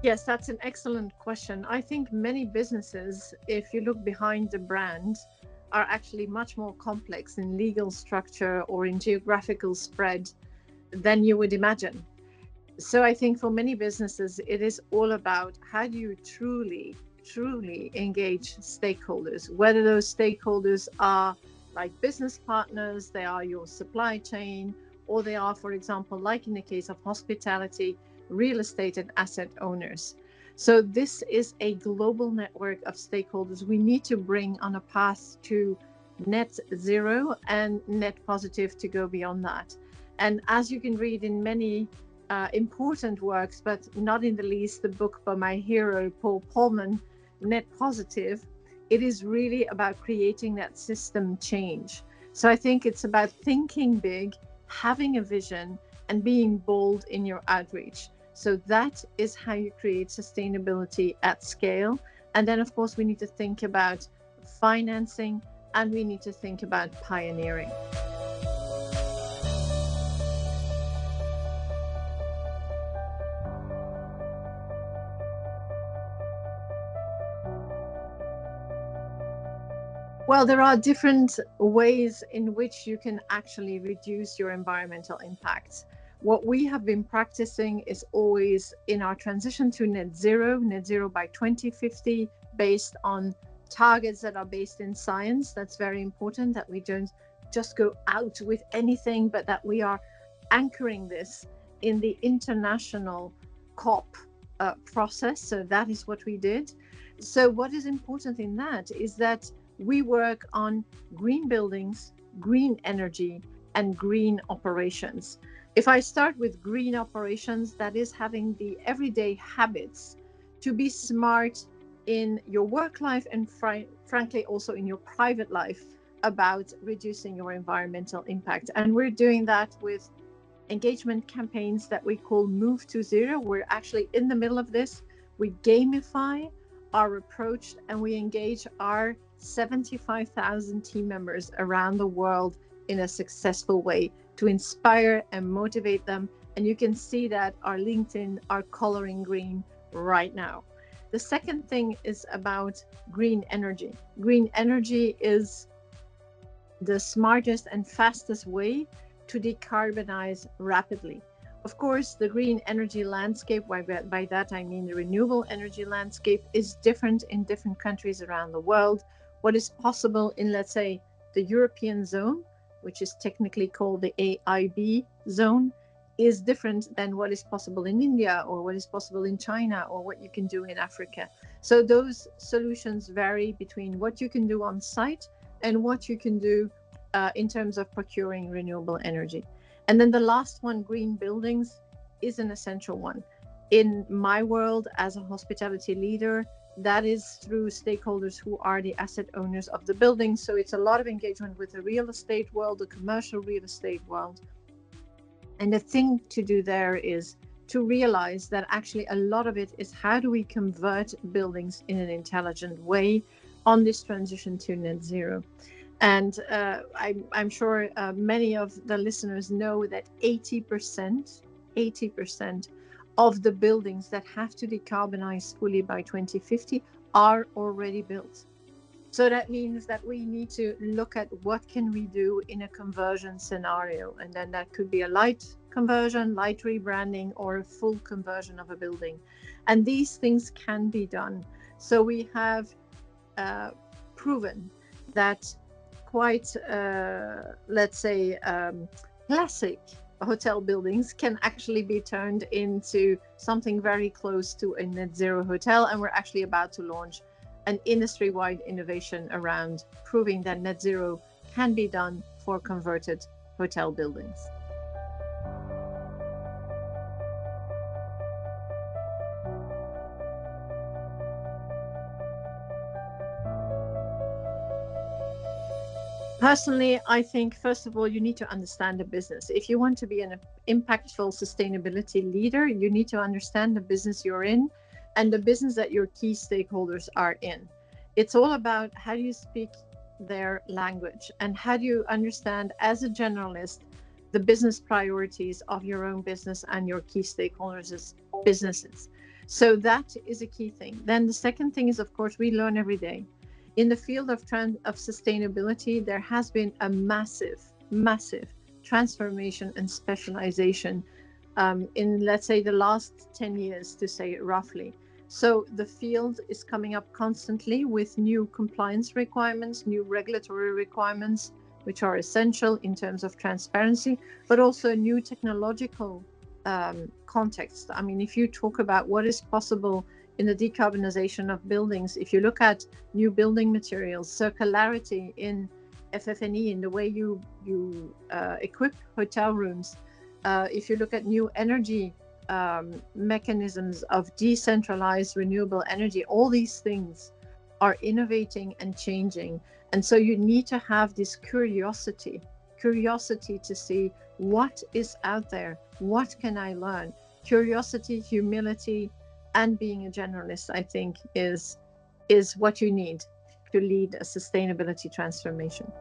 Yes, that's an excellent question. I think many businesses, if you look behind the brand, are actually much more complex in legal structure or in geographical spread than you would imagine. So I think for many businesses, it is all about how do you truly engage stakeholders, whether those stakeholders are like business partners, they are your supply chain, or they are, for example, like in the case of hospitality, real estate and asset owners. So this is a global network of stakeholders we need to bring on a path to net zero and net positive to go beyond that. And as you can read in many important works, but not in the least the book by my hero, Paul Polman, Net Positive, it is really about creating that system change. So I think it's about thinking big, having a vision, and being bold in your outreach. So that is how you create sustainability at scale. And then, of course, we need to think about financing and we need to think about pioneering. Well, there are different ways in which you can actually reduce your environmental impact. What we have been practicing is always in our transition to net zero by 2050, based on targets that are based in science. That's very important that we don't just go out with anything, but that we are anchoring this in the international COP process. So that is what we did. So, what is important in that is that we work on green buildings, green energy, and green operations. If I start with green operations, that is having the everyday habits to be smart in your work life and frankly also in your private life about reducing your environmental impact. And we're doing that with engagement campaigns that we call Move to Zero. We're actually in the middle of this. We gamify our approach and we engage our 75,000 team members around the world in a successful way to inspire and motivate them. And you can see that our LinkedIn are coloring green right now. The second thing is about green energy. Green energy is the smartest and fastest way to decarbonize rapidly. Of course, the green energy landscape, by that I mean the renewable energy landscape, is different in different countries around the world. What is possible in, let's say, the European zone, which is technically called the AIB zone, is different than what is possible in India or what is possible in China or what you can do in Africa. So those solutions vary between what you can do on site and what you can do in terms of procuring renewable energy. And then the last one, green buildings, is an essential one. In my world as a hospitality leader, that is through stakeholders who are the asset owners of the building. So it's a lot of engagement with the real estate world, the commercial real estate world. And the thing to do there is to realize that actually a lot of it is how do we convert buildings in an intelligent way on this transition to net zero. And I'm sure many of the listeners know that 80% of the buildings that have to decarbonize fully by 2050 are already built. So that means that we need to look at what can we do in a conversion scenario. And then that could be a light conversion, light rebranding, or a full conversion of a building. And these things can be done. So we have proven that quite, let's say, classic hotel buildings can actually be turned into something very close to a net zero hotel. And we're actually about to launch an industry-wide innovation around proving that net zero can be done for converted hotel buildings. Personally, I think, first of all, you need to understand the business. If you want to be an impactful sustainability leader, you need to understand the business you're in and the business that your key stakeholders are in. It's all about how do you speak their language and how do you understand, as a generalist, the business priorities of your own business and your key stakeholders' businesses. So that is a key thing. Then the second thing is, of course, we learn every day. In the field of sustainability, there has been a massive transformation and specialization in, let's say, the last 10 years, to say it roughly. So the field is coming up constantly with new compliance requirements, new regulatory requirements, which are essential in terms of transparency, but also new technological context. I mean, if you talk about what is possible in the decarbonization of buildings, if you look at new building materials, circularity in FF&E, in the way you equip hotel rooms, if you look at new energy mechanisms of decentralized renewable energy, all these things are innovating and changing. And so you need to have this curiosity to see what is out there, what can I learn. Curiosity, humility, and being a generalist, I think, is what you need to lead a sustainability transformation.